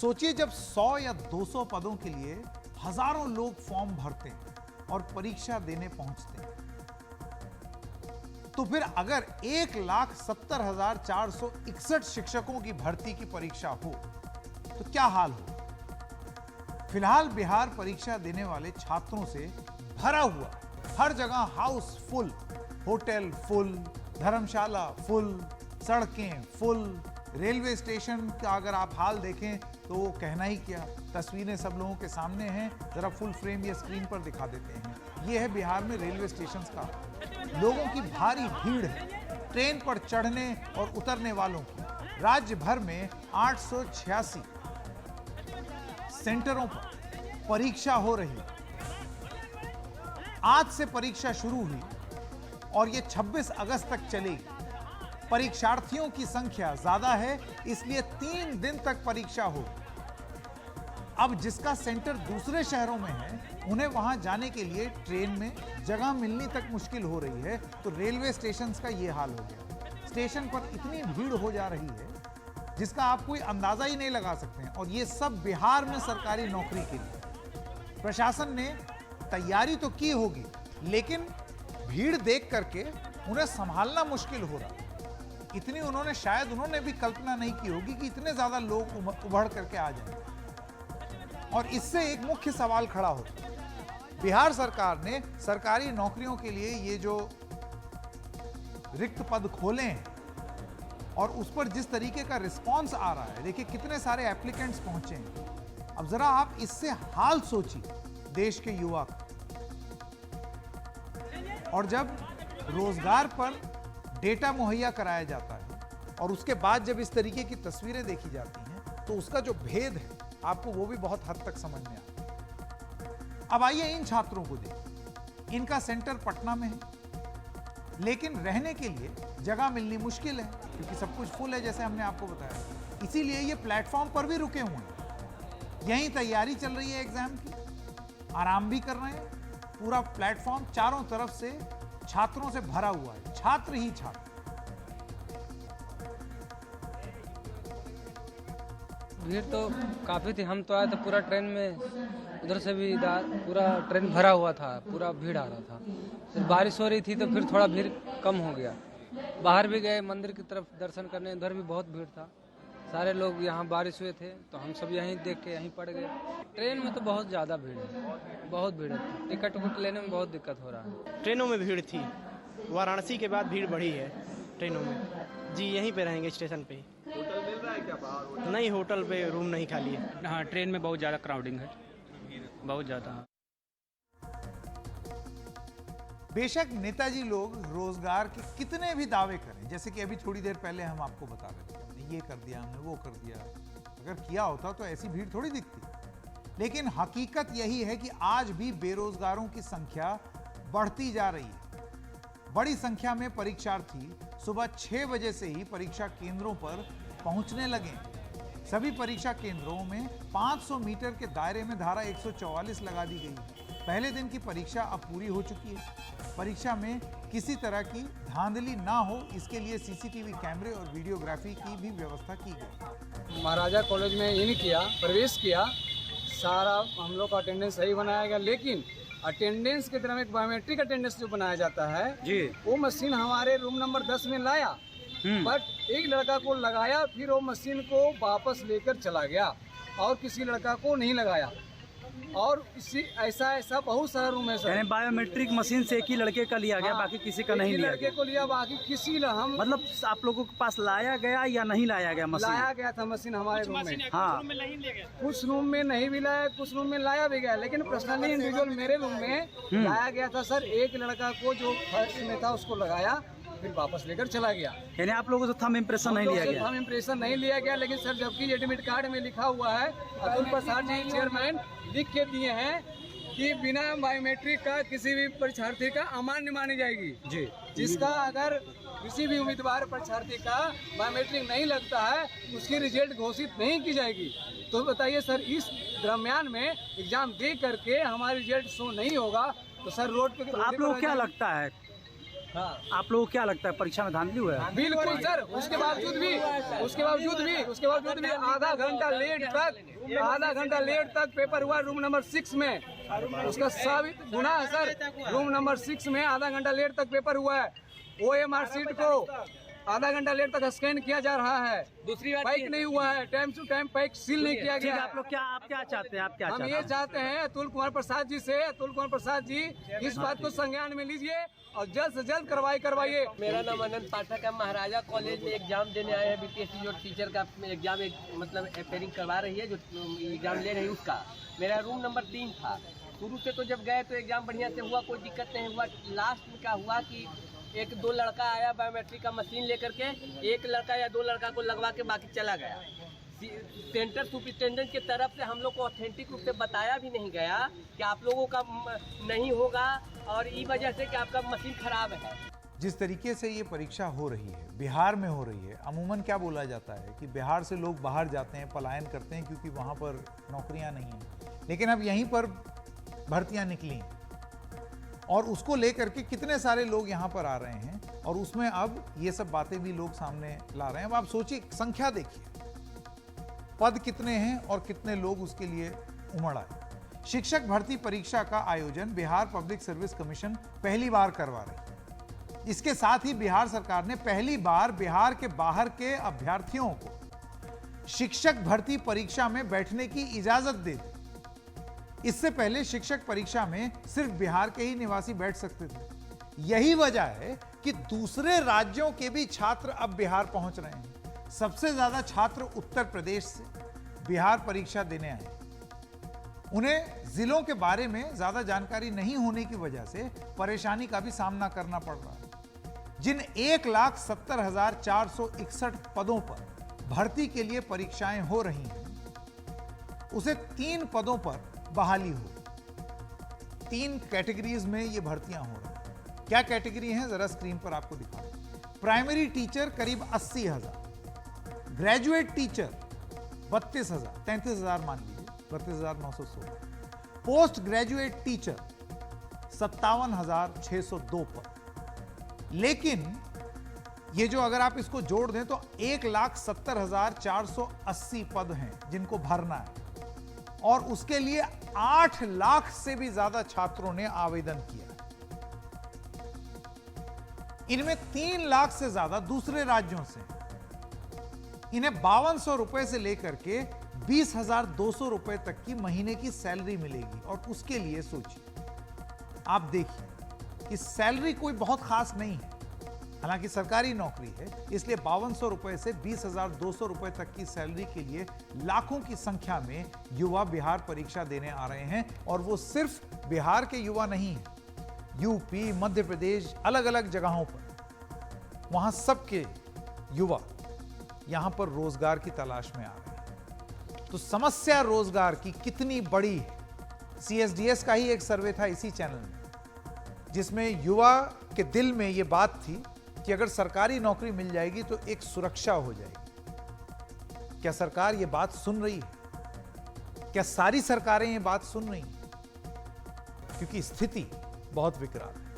सोचिए जब 100 या 200 पदों के लिए हजारों लोग फॉर्म भरते हैं और परीक्षा देने पहुंचते हैं, तो फिर अगर 1,70,461 शिक्षकों की भर्ती की परीक्षा हो तो क्या हाल हो। फिलहाल बिहार परीक्षा देने वाले छात्रों से भरा हुआ, हर जगह हाउस फुल, होटल फुल, धर्मशाला फुल, सड़कें फुल, रेलवे स्टेशन का अगर आप हाल देखें तो वो कहना ही क्या। तस्वीरें सब लोगों के सामने हैं, जरा फुल फ्रेम या स्क्रीन पर दिखा देते हैं। ये है बिहार में रेलवे स्टेशन का, लोगों की भारी भीड़ है, ट्रेन पर चढ़ने और उतरने वालों की। राज्य भर में 886 सेंटरों पर परीक्षा हो रही है। आज से परीक्षा शुरू हुई और ये 26 अगस्त तक चलेगी। परीक्षार्थियों की संख्या ज्यादा है, इसलिए 3 दिन तक परीक्षा होगी। अब जिसका सेंटर दूसरे शहरों में है, उन्हें वहां जाने के लिए ट्रेन में जगह मिलनी तक मुश्किल हो रही है, तो रेलवे स्टेशन का यह हाल हो गया। स्टेशन पर इतनी भीड़ हो जा रही है जिसका आप कोई अंदाजा ही नहीं लगा सकते हैं। और ये सब बिहार में सरकारी नौकरी के लिए। प्रशासन ने तैयारी तो की होगी, लेकिन भीड़ देख करके उन्हें संभालना मुश्किल हो रहा। इतनी शायद उन्होंने भी कल्पना नहीं की होगी कि इतने ज्यादा लोग उभड़ करके आ जाएंगे। और इससे एक मुख्य सवाल खड़ा होता है, बिहार सरकार ने सरकारी नौकरियों के लिए ये जो रिक्त पद खोले हैं और उस पर जिस तरीके का रिस्पांस आ रहा है, देखिए कितने सारे एप्लीकेंट्स पहुंचे हैं। अब जरा आप इससे हाल सोचिए देश के युवा का। और जब रोजगार पर डेटा मुहैया कराया जाता है और उसके बाद जब इस तरीके की तस्वीरें देखी जाती हैं, तो उसका जो भेद है आपको वो भी बहुत हद तक समझ में आता है। अब आइए इन छात्रों को देखिए। इनका सेंटर पटना में है, लेकिन रहने के लिए जगह मिलनी मुश्किल है क्योंकि सब कुछ फुल है, जैसे हमने आपको बताया। इसीलिए ये प्लेटफॉर्म पर भी रुके हुए हैं। यहीं तैयारी चल रही है एग्जाम की, आराम भी कर रहे हैं। पूरा प्लेटफॉर्म चारों तरफ से छात्रों से भरा हुआ है, छात्र ही छात्र। भीड़ तो काफ़ी थी। हम तो आए थे पूरा ट्रेन में, उधर से भी इधर पूरा ट्रेन भरा हुआ था, पूरा भीड़ आ रहा था। फिर बारिश हो रही थी तो फिर थोड़ा भीड़ कम हो गया। बाहर भी गए मंदिर की तरफ दर्शन करने, उधर भी बहुत भीड़ था। सारे लोग यहाँ बारिश हुए थे तो हम सब यहीं देख के यहीं पड़ गए। ट्रेन में तो बहुत ज़्यादा भीड़ है, बहुत भीड़ है। टिकट उकट लेने में बहुत दिक्कत हो रहा है। ट्रेनों में भीड़ थी, वाराणसी के बाद भीड़ बढ़ी है ट्रेनों में। जी यहीं पे रहेंगे स्टेशन पे। होटल मिल रहा है क्या बाहर? नहीं, होटल पे रूम नहीं खाली है। हाँ, ट्रेन में बहुत ज़्यादा क्राउडिंग है, बहुत ज़्यादा। बेशक नेताजी लोग रोजगार के कितने भी दावे करें, जैसे कि अभी थोड़ी देर पहले हम आपको बता रहे थे, हमने ये कर दिया, हमने वो कर दिया। अगर किया होता तो ऐसी भीड़ थोड़ी दिखती। लेकिन हकीकत यही है कि आज भी बेरोजगारों की संख्या बढ़ती जा रही है। बड़ी संख्या में परीक्षार्थी सुबह 6 बजे से ही परीक्षा केंद्रों पर पहुंचने लगे। सभी परीक्षा केंद्रों में 500 मीटर के दायरे में धारा 144 लगा दी गई। पहले दिन की परीक्षा अब पूरी हो चुकी है। परीक्षा में किसी तरह की धांधली ना हो, इसके लिए सीसीटीवी कैमरे और वीडियोग्राफी की भी व्यवस्था की गई। महाराजा कॉलेज में इन किया, प्रवेश किया, सारा हम लोग का अटेंडेंस सही बनाया गया। लेकिन अटेंडेंस की तरह एक बायोमेट्रिक अटेंडेंस जो बनाया जाता है जी, वो मशीन हमारे रूम नंबर 10 में लाया, बट एक लड़का को लगाया, फिर वो मशीन को वापस लेकर चला गया और किसी लड़का को नहीं लगाया। और इसी ऐसा बहुत सारा रूम है सर। बायोमेट्रिक मशीन से एक ही लड़के का लिया गया, हाँ, बाकी किसी का नहीं लिया लड़के को लिया, बाकी किसी हम मतलब आप लोगों के पास लाया गया या नहीं लाया गया मशीन? लाया गया था मशीन हमारे रूम में। हाँ, कुछ रूम में नहीं भी लाया, कुछ रूम में लाया भी गया, लेकिन पर्सनली इंडिविजुअल मेरे रूम में लाया गया था सर। एक लड़का को जो फर्स्ट में था उसको लगाया, फिर वापस लेकर चला गया। यानी आप लोगों से थंब इम्प्रेशन नहीं लिया गया? थंब इम्प्रेशन नहीं लिया गया, लेकिन सर जबकि एडमिट कार्ड में लिखा हुआ है, अतुल प्रसाद जी चेयरमैन लिख के दिए हैं कि बिना बायोमेट्रिक का किसी भी परीक्षार्थी का अमान्य मानी जाएगी जी। जिसका अगर किसी भी उम्मीदवार परीक्षार्थी का बायोमेट्रिक नहीं लगता है, उसकी रिजल्ट घोषित नहीं की जाएगी। तो बताइए सर, इस दरमियान में एग्जाम दे करके हमारा रिजल्ट शो नहीं होगा तो सर रोड पे आप लोग क्या लगता है आप लोगों को क्या लगता है परीक्षा में धांधली हुआ है? बिल्कुल सर, उसके बावजूद भी आधा घंटा लेट तक पेपर हुआ रूम नंबर 6 में। उसका साबित गुनाह है सर। रूम नंबर 6 में आधा घंटा लेट तक पेपर हुआ है। OMR सीट को आधा घंटा लेट तक स्कैन किया जा रहा है। दूसरी बात पैक नहीं हुआ है, time to time pack seal नहीं किया गया। आप लोग आप क्या चाहते हैं? हम ये चाहते हैं अतुल कुमार प्रसाद जी इस बात को संज्ञान में लीजिए और जल्द से जल्द कार्रवाई करवाइए। मेरा नाम अनंत पाठक है। महाराजा कॉलेज में एग्जाम देने आए हैं। BPSC जो टीचर का एग्जाम मतलब अपेयरिंग करवा रही है, जो एग्जाम ले रही है, उसका मेरा रूम नंबर 3 था। शुरू से तो जब गए तो एग्जाम बढ़िया से हुआ, कोई दिक्कत नहीं हुआ। लास्ट में क्या हुआ कि 1-2 लड़का आया बायोमेट्रिक का मशीन लेकर के, एक लड़का या 2 लड़का को लगवा के बाकी चला गया। सेंटर सुपरिटेंडेंट की तरफ से हम लोग को ऑथेंटिक रूप से बताया भी नहीं गया कि आप लोगों का नहीं होगा और इस वजह से कि आपका मशीन खराब है। जिस तरीके से ये परीक्षा हो रही है, बिहार में हो रही है, अमूमन क्या बोला जाता है कि बिहार से लोग बाहर जाते हैं, पलायन करते हैं क्योंकि वहाँ पर नौकरियाँ नहीं हैं। लेकिन अब यहीं पर भर्तियाँ निकली और उसको लेकर के कितने सारे लोग यहाँ पर आ रहे हैं और उसमें अब ये सब बातें भी लोग सामने ला रहे हैं। अब आप सोचिए, संख्या देखिए, पद कितने हैं और कितने लोग उसके लिए उमड़ आए। शिक्षक भर्ती परीक्षा का आयोजन बिहार पब्लिक सर्विस कमीशन पहली बार करवा रही है। इसके साथ ही बिहार सरकार ने पहली बार बिहार के बाहर के अभ्यर्थियों को शिक्षक भर्ती परीक्षा में बैठने की इजाजत दे दी। इससे पहले शिक्षक परीक्षा में सिर्फ बिहार के ही निवासी बैठ सकते थे। यही वजह है कि दूसरे राज्यों के भी छात्र अब बिहार पहुंच रहे हैं। सबसे ज्यादा छात्र उत्तर प्रदेश से बिहार परीक्षा देने आए। उन्हें जिलों के बारे में ज्यादा जानकारी नहीं होने की वजह से परेशानी का भी सामना करना पड़ रहा है। जिन 1,70,461 पदों पर भर्ती के लिए परीक्षाएं हो रही हैं, उसे 3 पदों पर बहाली हो। 3 कैटेगरीज में ये भर्तियां हो रही हैं। क्या कैटेगरी हैं जरा स्क्रीन पर आपको दिखाऊं। प्राइमरी टीचर करीब 80,000, ग्रेजुएट टीचर 32,000, 33,000 मान लीजिए, 32,916। पोस्ट ग्रेजुएट टीचर 57,602 पद। लेकिन ये जो अगर आप इसको जोड़ दें तो 1,70,480 पद हैं जिनको भरना है और उसके लिए 8 लाख से भी ज्यादा छात्रों ने आवेदन किया। इनमें 3 लाख से ज्यादा दूसरे राज्यों से। इन्हें 5200 रुपए से लेकर के 20,200 रुपए तक की महीने की सैलरी मिलेगी। और उसके लिए सोचिए, आप देखिए कि सैलरी कोई बहुत खास नहीं है, हालांकि सरकारी नौकरी है, इसलिए 5200 रुपए से 20,200 रुपए तक की सैलरी के लिए लाखों की संख्या में युवा बिहार परीक्षा देने आ रहे हैं। और वो सिर्फ बिहार के युवा नहीं है, यूपी, मध्य प्रदेश, अलग अलग जगहों पर, वहां सबके युवा यहां पर रोजगार की तलाश में आ रहे हैं। तो समस्या रोजगार की कितनी बड़ी है। CSDS का ही एक सर्वे था इसी चैनल में, जिसमें युवा के दिल में यह बात थी कि अगर सरकारी नौकरी मिल जाएगी तो एक सुरक्षा हो जाएगी। क्या सरकार ये बात सुन रही है? क्या सारी सरकारें ये बात सुन रही हैं? क्योंकि स्थिति बहुत विकराल है।